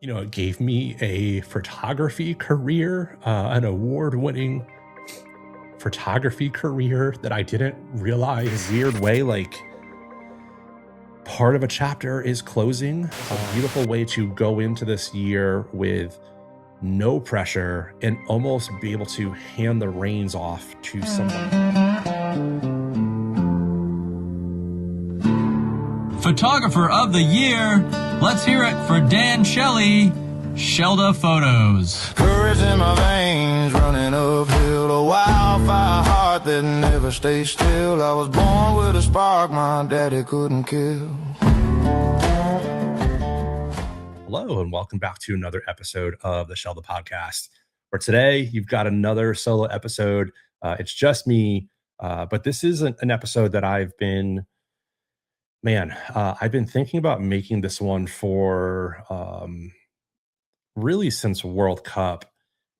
It gave me a photography career, an award-winning photography career that I didn't realize. Weird way, like part of a chapter is closing. It's a beautiful way to go into this year with no pressure and almost be able to hand the reins off to someone. Photographer of the Year, let's hear it for Dan Shelley, Shellda Photos. Courage in my veins, running uphill, a wildfire heart that never stays still. I was born with a spark my daddy couldn't kill. Hello, and welcome back to another episode of the Shellda podcast, where today you've got another solo episode. It's just me, but this is an episode that I've been thinking about making this one for really since World Cup.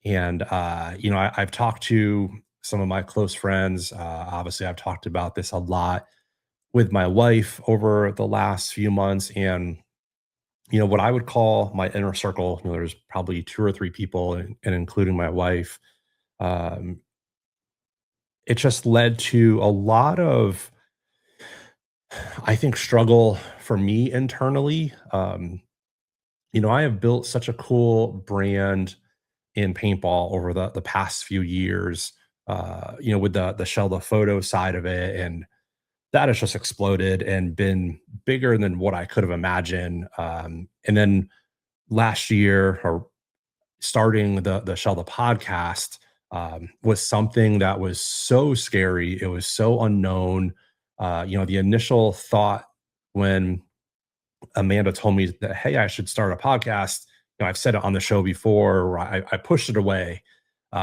And, I've talked to some of my close friends. Obviously, I've talked about this a lot with my wife over the last few months. And, what I would call my inner circle, there's probably 2 or 3 people, and including my wife. It just led to a lot of, I think, struggle for me internally. I have built such a cool brand in paintball over the past few years, with the Shellda photo side of it. And that has just exploded and been bigger than what I could have imagined. And then last year, or starting the Shellda podcast, was something that was so scary. It was so unknown. The initial thought when Amanda told me that, hey, I should start a podcast, I've said it on the show before, I pushed it away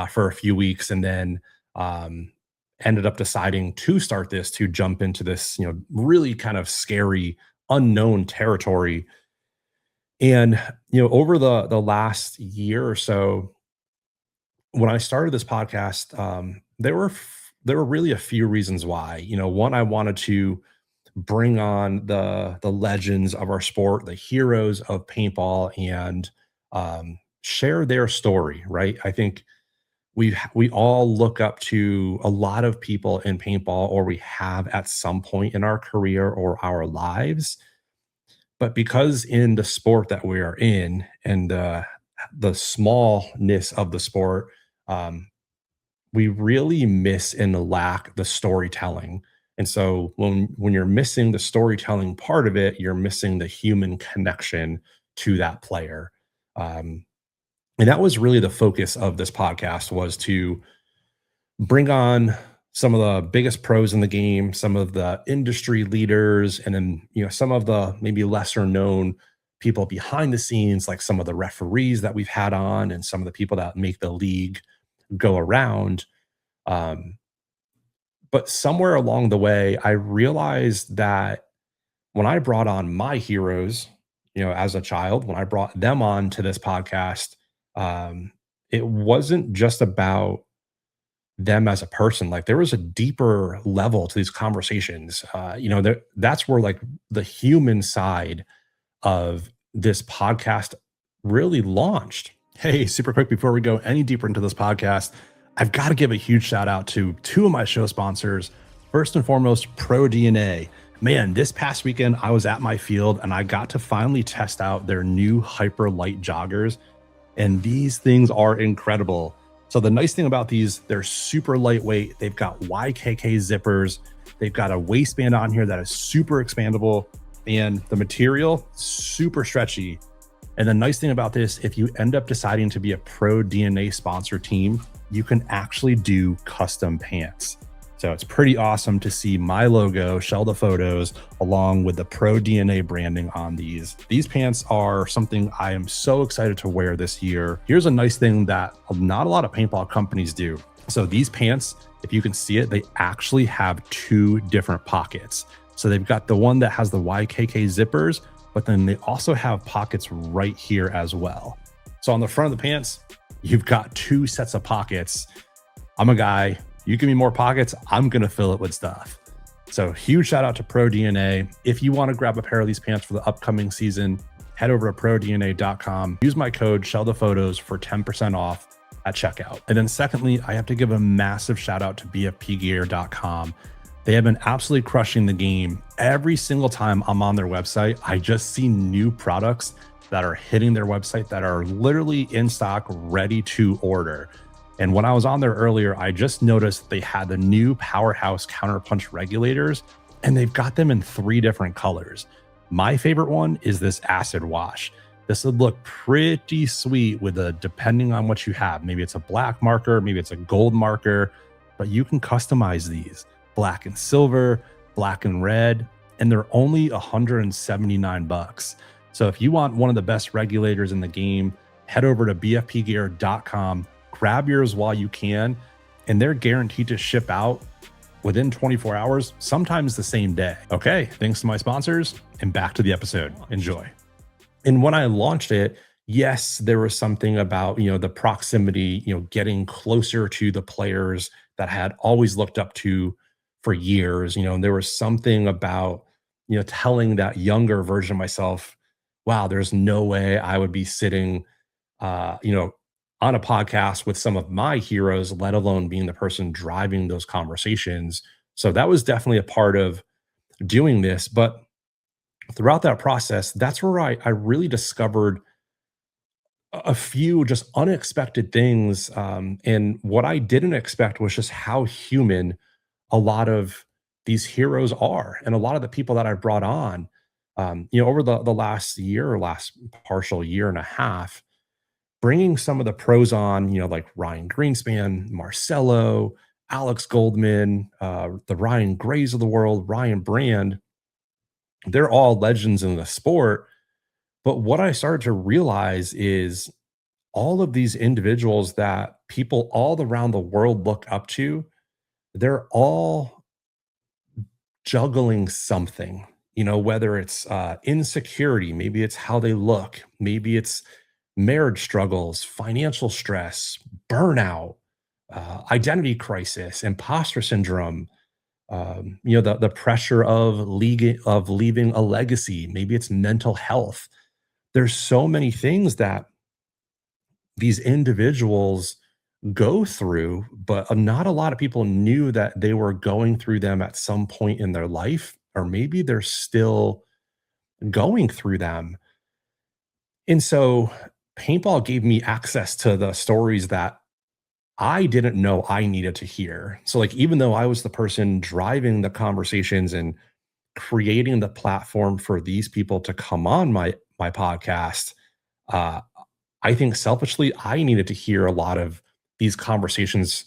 for a few weeks, and then ended up deciding to start this, to jump into this, really kind of scary, unknown territory. And, over the last year or so, when I started this podcast, there were really a few reasons why. One, I wanted to bring on the legends of our sport, the heroes of paintball, and share their story, right? I think we all look up to a lot of people in paintball, or we have at some point in our career or our lives. But because in the sport that we are in, and the smallness of the sport, we really miss and lack the storytelling. And so when you're missing the storytelling part of it, you're missing the human connection to that player. And that was really the focus of this podcast, was to bring on some of the biggest pros in the game, some of the industry leaders, and then, some of the maybe lesser known people behind the scenes, like some of the referees that we've had on and some of the people that make the league go around. But somewhere along the way, I realized that when I brought on my heroes, as a child, when I brought them on to this podcast, it wasn't just about them as a person. Like, there was a deeper level to these conversations. That's where, like, the human side of this podcast really launched. Hey, super quick, before we go any deeper into this podcast, I've got to give a huge shout out to 2 of my show sponsors. First and foremost, Pro DNA. Man, this past weekend, I was at my field and I got to finally test out their new hyper light joggers. And these things are incredible. So the nice thing about these, they're super lightweight. They've got YKK zippers. They've got a waistband on here that is super expandable, and the material, super stretchy. And the nice thing about this, if you end up deciding to be a Pro DNA sponsor team, you can actually do custom pants. So it's pretty awesome to see my logo, Shellda Photos, along with the Pro DNA branding on these. These pants are something I am so excited to wear this year. Here's a nice thing that not a lot of paintball companies do. So these pants, if you can see it, they actually have 2 different pockets. So they've got the one that has the YKK zippers, but then they also have pockets right here as well. So on the front of the pants, you've got 2 sets of pockets. I'm a guy. You give me more pockets, I'm going to fill it with stuff. So huge shout out to Pro DNA. If you want to grab a pair of these pants for the upcoming season, head over to prodna.com. Use my code ShelldaPhotos for 10% off at checkout. And then secondly, I have to give a massive shout out to BFPGear.com. They have been absolutely crushing the game. Every single time I'm on their website, I just see new products that are hitting their website that are literally in stock, ready to order. And when I was on there earlier, I just noticed they had the new Powerhouse counterpunch regulators, and they've got them in 3 different colors. My favorite one is this acid wash. This would look pretty sweet with depending on what you have. Maybe it's a black marker, maybe it's a gold marker, but you can customize these. Black and silver, black and red, and they're only $179. So if you want one of the best regulators in the game, head over to bfpgear.com, grab yours while you can, and they're guaranteed to ship out within 24 hours, sometimes the same day. Okay, thanks to my sponsors, and back to the episode. Enjoy. And when I launched it, yes, there was something about, the proximity, getting closer to the players that I had always looked up to for years, and there was something about, telling that younger version of myself, wow, there's no way I would be sitting, on a podcast with some of my heroes, let alone being the person driving those conversations. So that was definitely a part of doing this. But throughout that process, that's where I really discovered a few just unexpected things. And what I didn't expect was just how human a lot of these heroes are, and a lot of the people that I brought on, over the last year or last partial year and a half, bringing some of the pros on, like Ryan Greenspan, Marcelo, Alex Goldman, the Ryan Grays of the world, Ryan Brand, they're all legends in the sport. But what I started to realize is all of these individuals that people all around the world look up to, they're all juggling something, whether it's insecurity, maybe it's how they look, maybe it's marriage struggles, financial stress, burnout, identity crisis, imposter syndrome, the pressure of leaving a legacy. Maybe it's mental health. There's so many things that these individuals go through, but not a lot of people knew that they were going through them at some point in their life, or maybe they're still going through them. And so paintball gave me access to the stories that I didn't know I needed to hear. So like, even though I was the person driving the conversations and creating the platform for these people to come on my podcast, I think selfishly, I needed to hear a lot of these conversations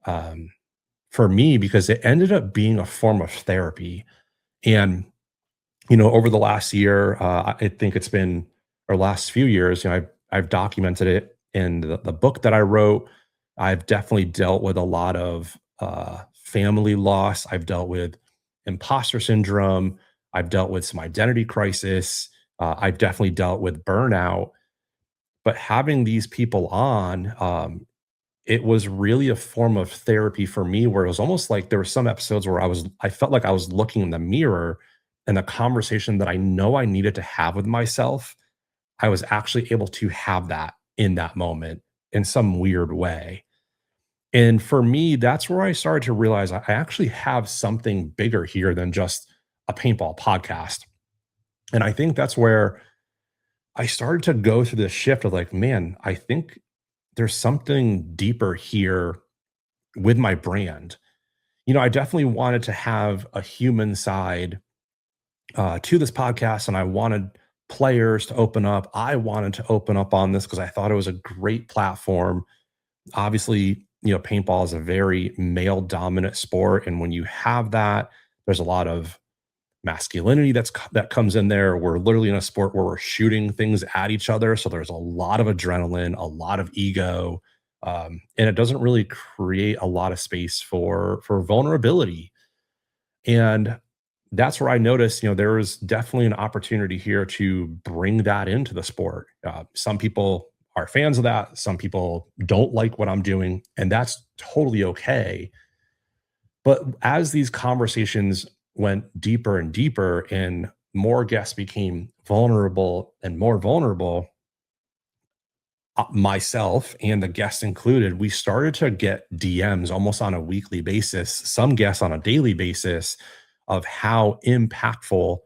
for me, because it ended up being a form of therapy. And, over the last year, I think it's been, or last few years, I've documented it in the book that I wrote. I've definitely dealt with a lot of family loss. I've dealt with imposter syndrome. I've dealt with some identity crisis. I've definitely dealt with burnout. But having these people on, it was really a form of therapy for me, where it was almost like there were some episodes where I felt like I was looking in the mirror, and the conversation that I know I needed to have with myself, I was actually able to have that in that moment in some weird way. And for me, that's where I started to realize I actually have something bigger here than just a paintball podcast. And I think that's where I started to go through this shift of like, man, I think there's something deeper here with my brand. I definitely wanted to have a human side to this podcast, and I wanted players to open up. I wanted to open up on this because I thought it was a great platform. Obviously, paintball is a very male dominant sport. And when you have that, there's a lot of masculinity that comes in there. We're literally in a sport where we're shooting things at each other. So there's a lot of adrenaline, a lot of ego. And it doesn't really create a lot of space for vulnerability. And that's where I noticed, there is definitely an opportunity here to bring that into the sport. Some people are fans of that. Some people don't like what I'm doing, and that's totally okay. But as these conversations went deeper and deeper, and more guests became vulnerable and more vulnerable, myself and the guests included, we started to get DMs almost on a weekly basis, some guests on a daily basis, of how impactful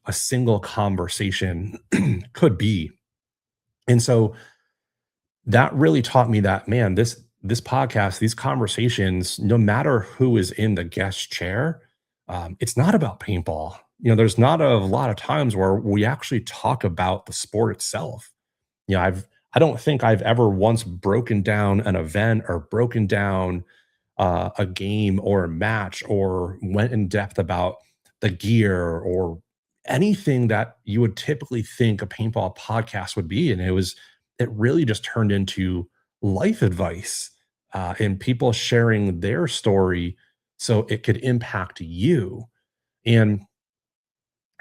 a single conversation could be. And so that really taught me that, man, this podcast, these conversations, no matter who is in the guest chair, it's not about paintball. There's not a lot of times where we actually talk about the sport itself. I don't think I've ever once broken down an event or broken down a game or a match or went in depth about the gear or anything that you would typically think a paintball podcast would be. And it really just turned into life advice, and people sharing their story so it could impact you. And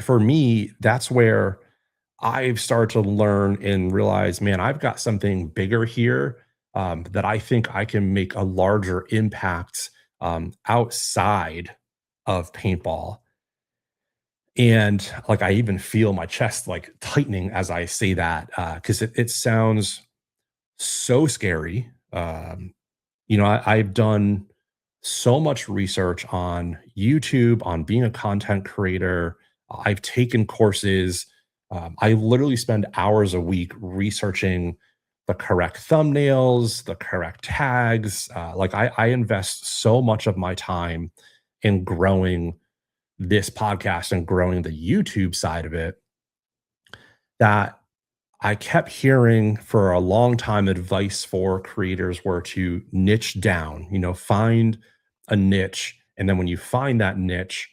for me, that's where I've started to learn and realize, man, I've got something bigger here, that I think I can make a larger impact outside of paintball. And like I even feel my chest like tightening as I say that, because it sounds so scary. I've done so much research on YouTube on being a content creator. I've taken courses. I literally spend hours a week researching the correct thumbnails, the correct tags. I invest so much of my time in growing this podcast and growing the YouTube side of it, that I kept hearing for a long time advice for creators were to niche down, find a niche. And then when you find that niche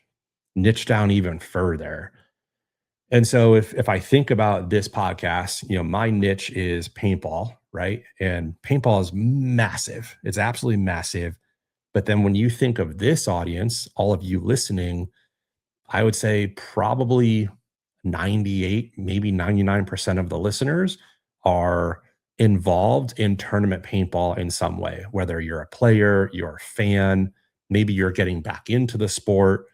down even further. And so if I think about this podcast, my niche is paintball, right? And paintball is massive. It's absolutely massive. But then when you think of this audience, all of you listening, I would say probably 98, maybe 99% of the listeners are involved in tournament paintball in some way, whether you're a player, you're a fan, maybe you're getting back into the sport,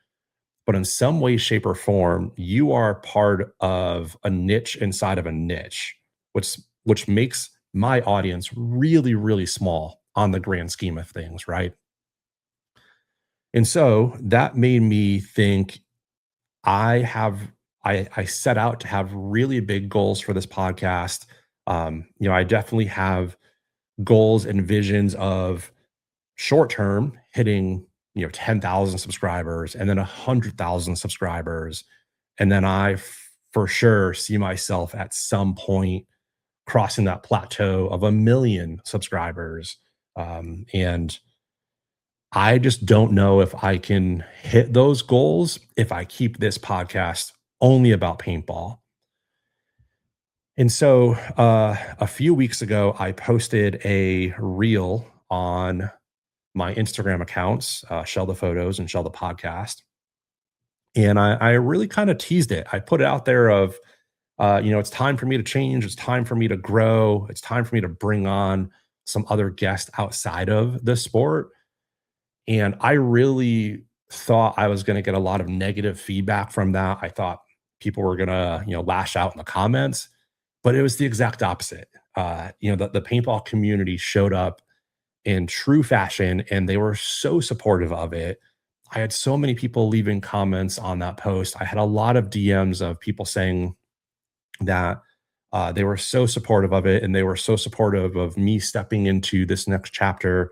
but in some way, shape, or form, you are part of a niche inside of a niche, which makes my audience really, really small on the grand scheme of things, right? And so that made me think I set out to have really big goals for this podcast. I definitely have goals and visions of short term hitting 10,000 subscribers and then 100,000 subscribers, and then for sure see myself at some point crossing that plateau of 1 million subscribers. And I just don't know if I can hit those goals if I keep this podcast only about paintball. And so a few weeks ago, I posted a reel on my Instagram accounts, Shellda Photos and Shellda Podcast. And I really kind of teased it. I put it out there of, it's time for me to change. It's time for me to grow. It's time for me to bring on some other guests outside of the sport. And I really thought I was going to get a lot of negative feedback from that. I thought people were going to, lash out in the comments, but it was the exact opposite. The paintball community showed up in true fashion and they were so supportive of it. I had so many people leaving comments on that post. I had a lot of DMs of people saying that they were so supportive of it and they were so supportive of me stepping into this next chapter.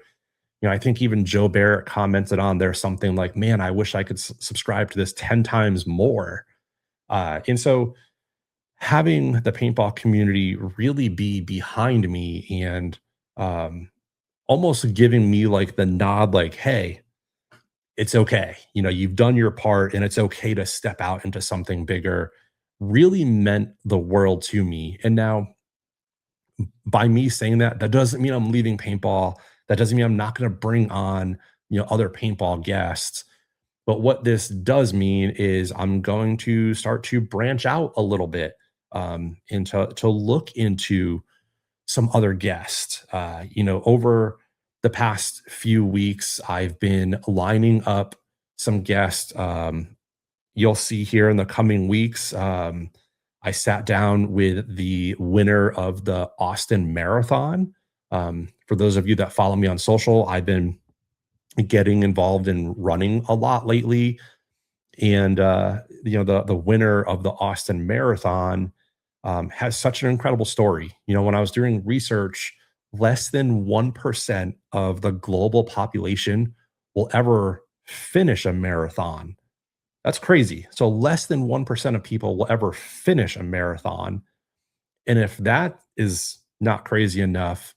I think even Joe Barrett commented on there something like, man, I wish I could subscribe to this 10 times more. And so having the paintball community really be behind me and almost giving me like the nod, like, hey, it's okay. You've done your part and it's okay to step out into something bigger, really meant the world to me. And now by me saying that, that doesn't mean I'm leaving paintball. That doesn't mean I'm not going to bring on, other paintball guests. But what this does mean is I'm going to start to branch out a little bit, and to look into some other guests. Over the past few weeks, I've been lining up some guests, you'll see here in the coming weeks, I sat down with the winner of the Austin Marathon. For those of you that follow me on social, I've been getting involved in running a lot lately, and the winner of the Austin Marathon has such an incredible story. When I was doing research, less than 1% of the global population will ever finish a marathon. That's crazy. So less than 1% of people will ever finish a marathon. And if that is not crazy enough,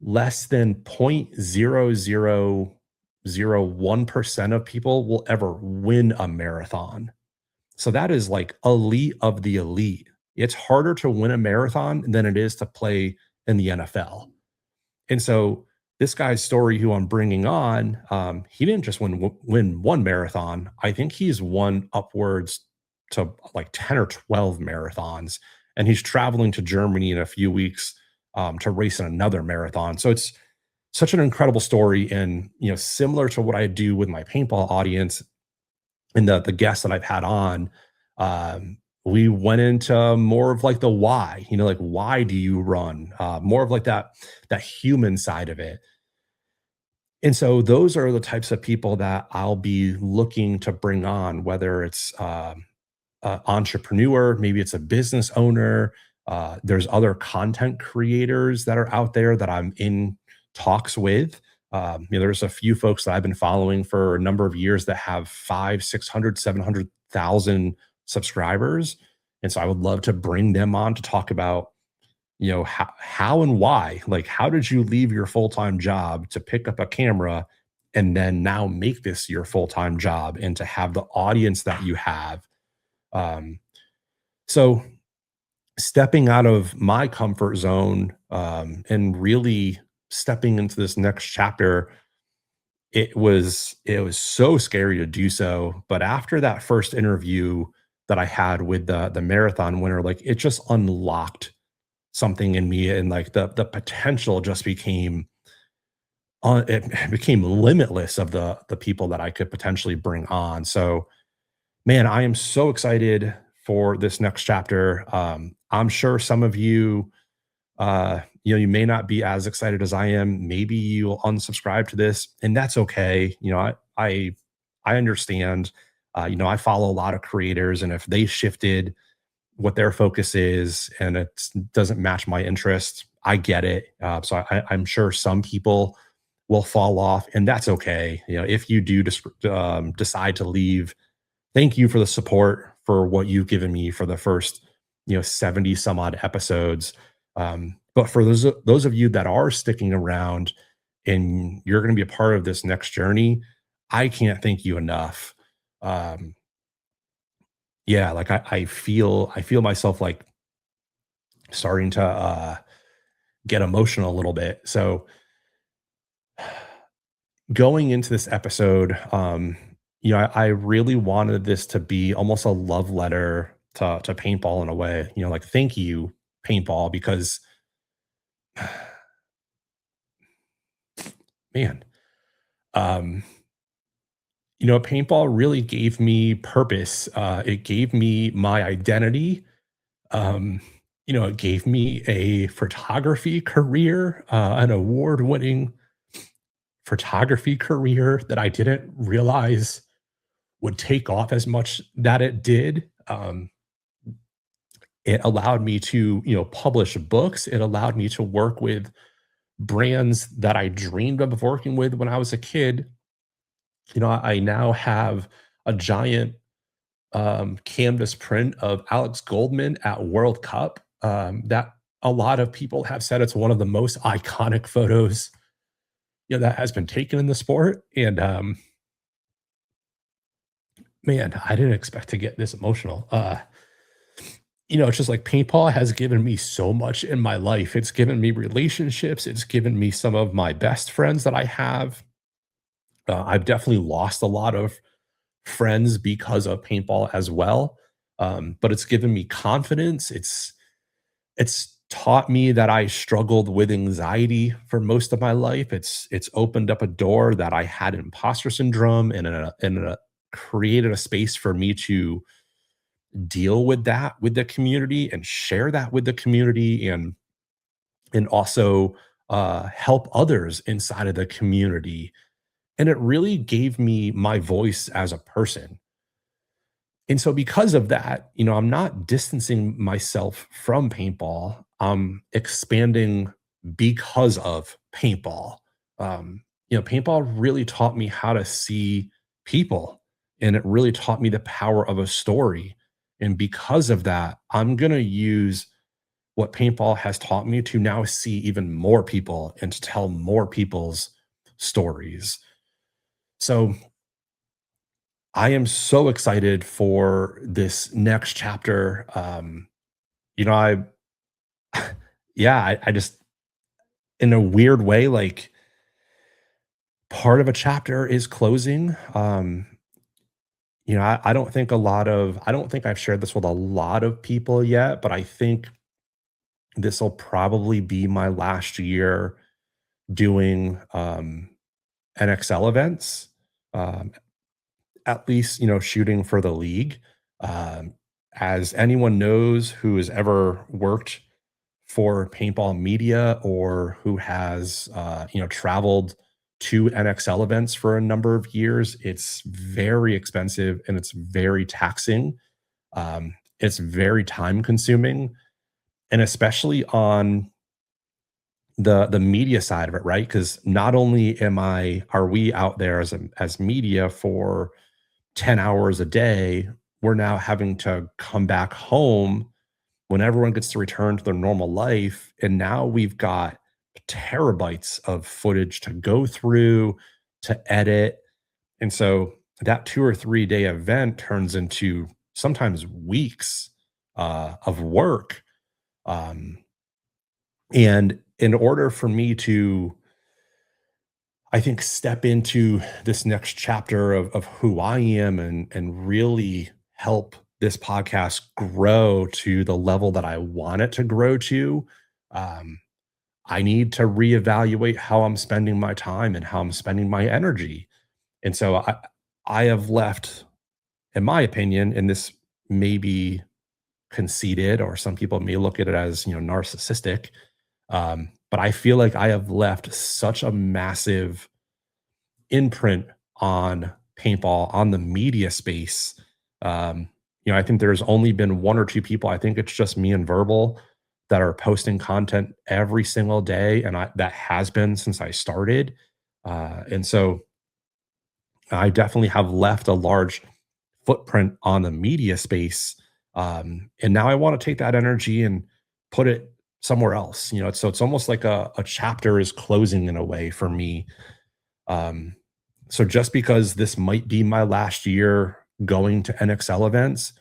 less than 0.0001% of people will ever win a marathon. So that is like elite of the elite. It's harder to win a marathon than it is to play in the NFL. And so this guy's story, who I'm bringing on, he didn't just win one marathon. I think he's won upwards to like 10 or 12 marathons, and he's traveling to Germany in a few weeks to race in another marathon. So it's such an incredible story, and similar to what I do with my paintball audience and the guests that I've had on. We went into more of like the why, like why do you run? More of like that human side of it. And so those are the types of people that I'll be looking to bring on, whether it's a entrepreneur, maybe it's a business owner. There's other content creators that are out there that I'm in talks with. There's a few folks that I've been following for a number of years that have 5, 600, 700,000 subscribers. And so I would love to bring them on to talk about, how and why. Like, how did you leave your full-time job to pick up a camera and then now make this your full-time job and to have the audience that you have? So stepping out of my comfort zone, and really stepping into this next chapter, it was so scary to do so. But after that first interview that I had with the marathon winner, like, it just unlocked something in me, and like the potential just became it became limitless of the people that I could potentially bring on. So, man, I am so excited for this next chapter. I'm sure some of you, you may not be as excited as I am. Maybe you'll unsubscribe to this, and that's okay. I understand. I follow a lot of creators, and if they shifted what their focus is and it doesn't match my interest, I get it. So I'm sure some people will fall off, and that's okay. If you do decide to leave, thank you for the support, for what you've given me for the first 70 some odd episodes. But for those of you that are sticking around and you're going to be a part of this next journey, I can't thank you enough. Yeah, like I feel myself like starting to get emotional a little bit. So going into this episode, I really wanted this to be almost a love letter to paintball in a way. Like, thank you, paintball, because man, um, paintball really gave me purpose. It gave me my identity. Um, it gave me a photography career, an award-winning photography career that I didn't realize would take off as much that it did. It allowed me to, publish books. It allowed me to work with brands that I dreamed of working with when I was a kid. I now have a giant canvas print of Alex Goldman at World Cup. That a lot of people have said it's one of the most iconic photos, that has been taken in the sport. And man, I didn't expect to get this emotional. It's just like paintball has given me so much in my life. It's given me relationships. It's given me some of my best friends that I have. I've definitely lost a lot of friends because of paintball as well. But it's given me confidence. It's taught me that I struggled with anxiety for most of my life. It's opened up a door that I had imposter syndrome and created a space for me to deal with that with the community and share that with the community, and also help others inside of the community. And it really gave me my voice as a person. And so because of that, I'm not distancing myself from paintball. I'm expanding because of paintball. Paintball really taught me how to see people, and it really taught me the power of a story. And because of that, I'm going to use what paintball has taught me to now see even more people and to tell more people's stories. So I am so excited for this next chapter. You know, I, yeah, I just, in a weird way, like part of a chapter is closing. I don't think I don't think I've shared this with a lot of people yet, but I think this will probably be my last year doing NXL events. Um, at least, shooting for the league. Um, as anyone knows who has ever worked for paintball media or who has, traveled to NXL events for a number of years, it's very expensive and it's very taxing. It's very time consuming, and especially on the media side of it, right? Because not only are we out there as media for 10 hours a day, we're now having to come back home when everyone gets to return to their normal life. And now we've got terabytes of footage to go through, to edit. And so that 2 or 3 day event turns into sometimes weeks of work. Um, and in order for me to, I think, step into this next chapter of who I am and really help this podcast grow to the level that I want it to grow to, um, I need to reevaluate how I'm spending my time and how I'm spending my energy. And so I have left, in my opinion, and this may be conceited, or some people may look at it as narcissistic, but I feel like I have left such a massive imprint on paintball, on the media space. I think there's only been 1 or 2 people. I think it's just me and Verbal that are posting content every single day, and that has been since I started. And so I definitely have left a large footprint on the media space. And now I want to take that energy and put it somewhere else. So it's almost like a chapter is closing in a way for me. Um, so just because this might be my last year going to NXL events,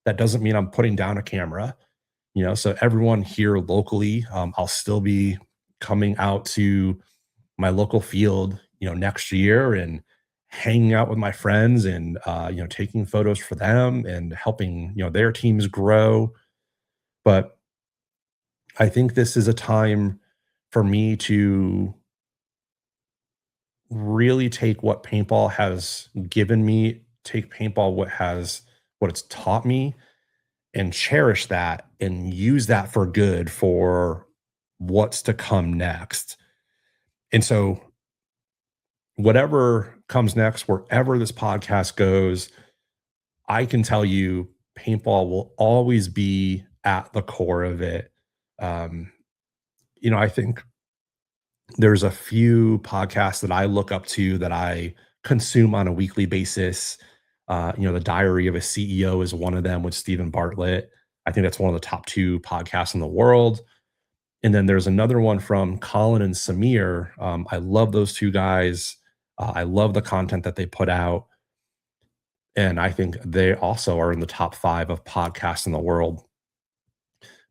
that doesn't mean I'm putting down a camera. So everyone here locally, I'll still be coming out to my local field, next year, and hanging out with my friends, and taking photos for them and helping their teams grow. But I think this is a time for me to really take what paintball has given me, take paintball what it's taught me, and cherish that and use that for good for what's to come next. And so whatever comes next, wherever this podcast goes, I can tell you paintball will always be at the core of it. Um, I think there's a few podcasts that I look up to that I consume on a weekly basis. The Diary of a CEO is one of them with Stephen Bartlett. I think that's one of the top 2 podcasts in the world. And then there's another one from Colin and Samir. I love those 2 guys. I love the content that they put out. And I think they also are in the top 5 of podcasts in the world.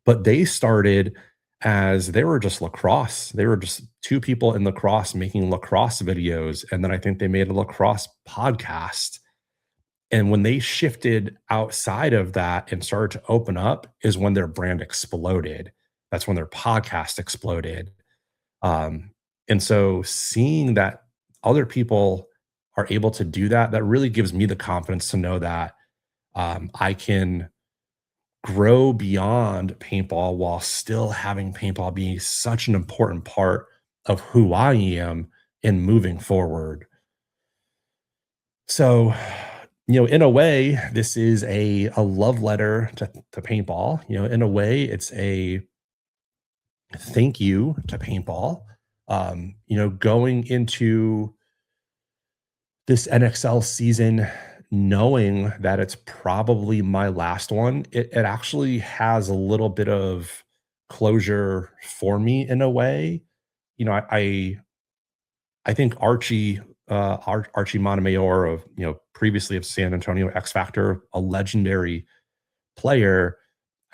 But they started as they were just lacrosse. They were just 2 people in lacrosse making lacrosse videos. And then I think they made a lacrosse podcast. And when they shifted outside of that and started to open up is when their brand exploded. That's when their podcast exploded. And so seeing that other people are able to do that, that really gives me the confidence to know that I can grow beyond paintball while still having paintball be such an important part of who I am in moving forward. So, in a way, this is a love letter to paintball. In a way, it's a thank you to paintball. Going into this NXL season, knowing that it's probably my last one, it actually has a little bit of closure for me in a way. I think Archie Montemayor of previously of San Antonio X Factor, a legendary player.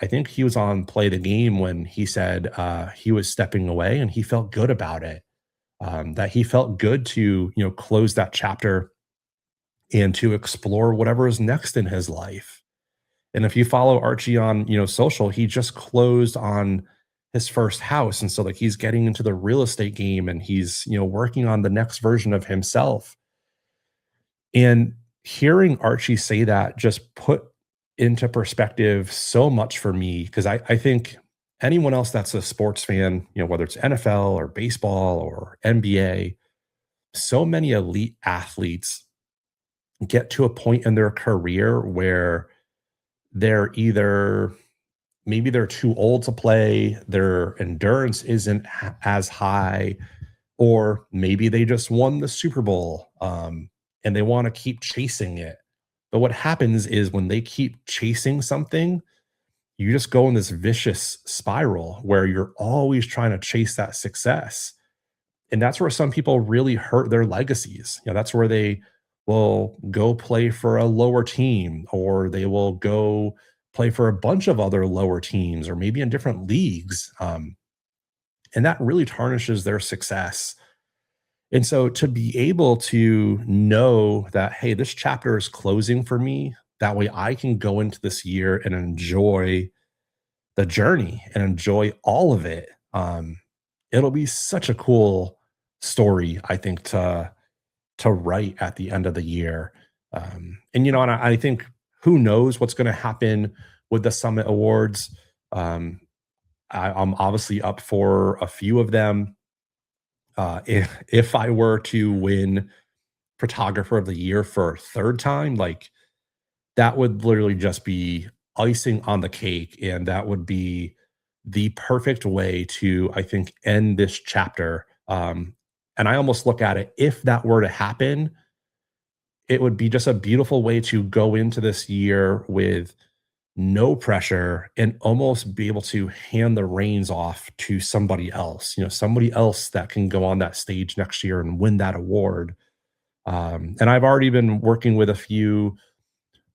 I think he was on Play the Game when he said he was stepping away and he felt good about it. That he felt good to close that chapter and to explore whatever is next in his life. And if you follow Archie on, social, he just closed on his first house. And so like he's getting into the real estate game and he's, working on the next version of himself. And hearing Archie say that just put into perspective so much for me because I think anyone else that's a sports fan, whether it's NFL or baseball or NBA, so many elite athletes get to a point in their career where they're either maybe they're too old to play, their endurance isn't as high, or maybe they just won the Super Bowl and they want to keep chasing it. But what happens is when they keep chasing something, you just go in this vicious spiral where you're always trying to chase that success. And that's where some people really hurt their legacies. That's where they will go play for a lower team, or they will go play for a bunch of other lower teams, or maybe in different leagues. And that really tarnishes their success. And so to be able to know that, hey, this chapter is closing for me, that way I can go into this year and enjoy the journey and enjoy all of it. It'll be such a cool story, I think, to write at the end of the year. And I think who knows what's going to happen with the Summit Awards. I'm obviously up for a few of them. If I were to win Photographer of the Year for a third time, like that would literally just be icing on the cake, and that would be the perfect way to, I think, end this chapter. And I almost look at it, if that were to happen, it would be just a beautiful way to go into this year with no pressure and almost be able to hand the reins off to somebody else, somebody else that can go on that stage next year and win that award. And I've already been working with a few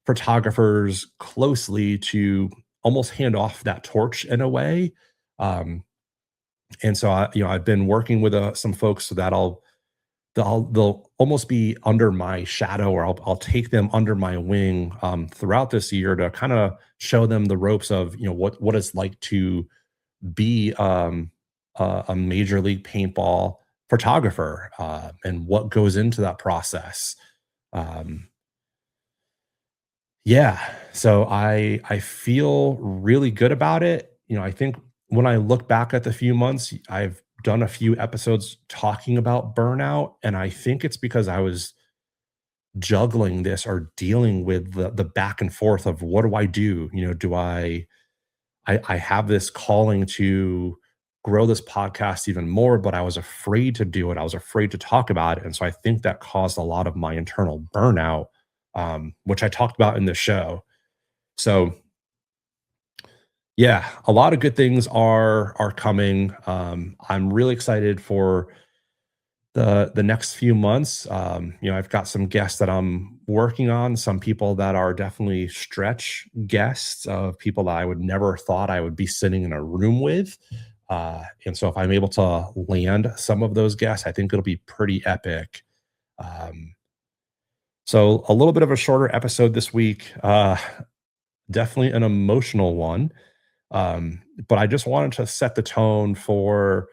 photographers closely to almost hand off that torch in a way. And so I've been working with some folks so that they'll almost be under my shadow, or I'll take them under my wing throughout this year to kind of show them the ropes of what it's like to be a major league paintball photographer and what goes into that process. Yeah, so I feel really good about it. I think when I look back at the few months, I've done a few episodes talking about burnout, and I think it's because I was juggling this or dealing with the back and forth of what do I do? Do I have this calling to grow this podcast even more, but I was afraid to do it. I was afraid to talk about it. And so I think that caused a lot of my internal burnout, which I talked about in the show. So yeah, a lot of good things are coming. I'm really excited for the next few months. I've got some guests that I'm working on, some people that are definitely stretch guests of people that I would never thought I would be sitting in a room with. And so if I'm able to land some of those guests, I think it'll be pretty epic. So a little bit of a shorter episode this week, definitely an emotional one. But I just wanted to set the tone for,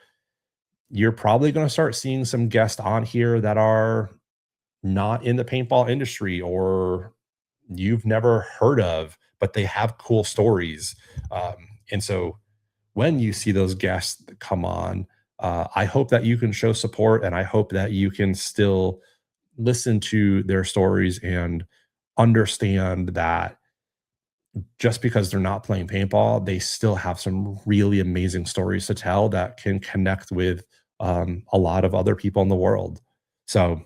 you're probably going to start seeing some guests on here that are not in the paintball industry or you've never heard of, but they have cool stories. And so when you see those guests come on, I hope that you can show support and I hope that you can still listen to their stories and understand that just because they're not playing paintball, they still have some really amazing stories to tell that can connect with a lot of other people in the world. So,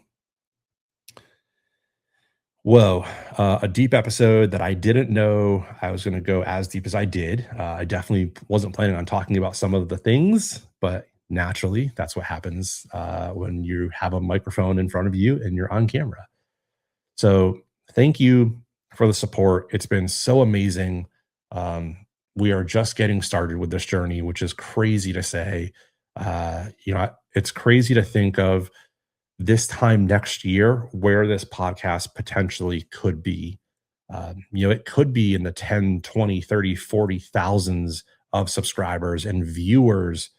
whoa, a deep episode that I didn't know I was going to go as deep as I did. I definitely wasn't planning on talking about some of the things, but naturally, that's what happens when you have a microphone in front of you and you're on camera. So, thank you for the support. It's been so amazing. Um, we are just getting started with this journey, which is crazy to say. It's crazy to think of this time next year where this podcast potentially could be. It could be in the 10, 20, 30, 40 thousands of subscribers and viewers,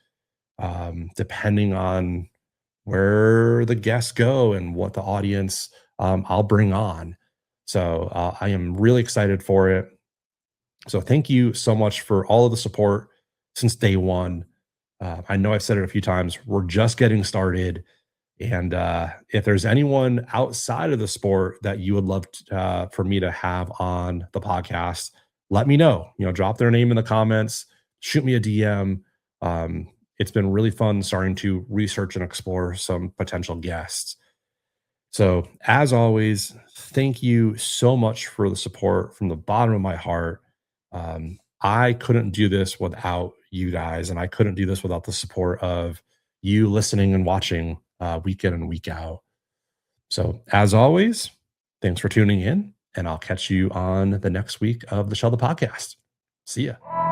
depending on where the guests go and what the audience I'll bring on. So I am really excited for it. So thank you so much for all of the support since day one. I know I've said it a few times. We're just getting started. And if there's anyone outside of the sport that you would love for me to have on the podcast, let me know. Drop their name in the comments, shoot me a DM. It's been really fun starting to research and explore some potential guests. So, as always, thank you so much for the support from the bottom of my heart. I couldn't do this without you guys, and I couldn't do this without the support of you listening and watching week in and week out. So, as always, thanks for tuning in, and I'll catch you on the next week of the Shellda podcast. See ya.